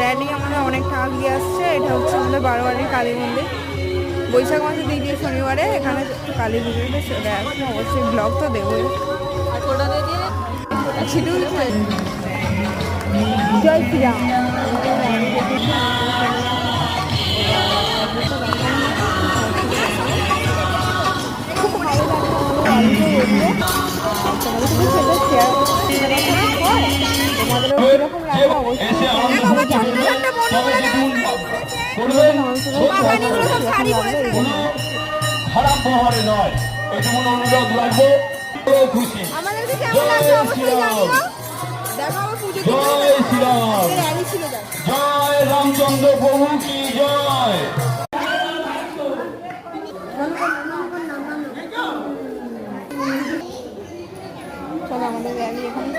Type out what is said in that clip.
Rally আমাদের অনেকটা আগিয়ে আসছে। এটা হচ্ছে আমাদের বারোয়ারির কালী মন্দির। বৈশাখ মাসের দ্বিতীয় শনিবারে এখানে কালী পুজোটা চলে আসবে। অবশ্যই ব্লগ তো দেবোই। জয় শ্রীরাম। খুব ভালো লাগছে আমাদের বাড়িতে এলে তোমাদের সাথে সেটা শেয়ার হয়। তোমাদেরও কীরকম লাগে অবশ্যই খারাপ ব্যবহারে নয়, এটুকু অনুরোধ রাখবো। খুশি জয় শ্রীরাম, জয় রামচন্দ্র প্রভু কি জয়। চলো আমাদের র্যালি এখানে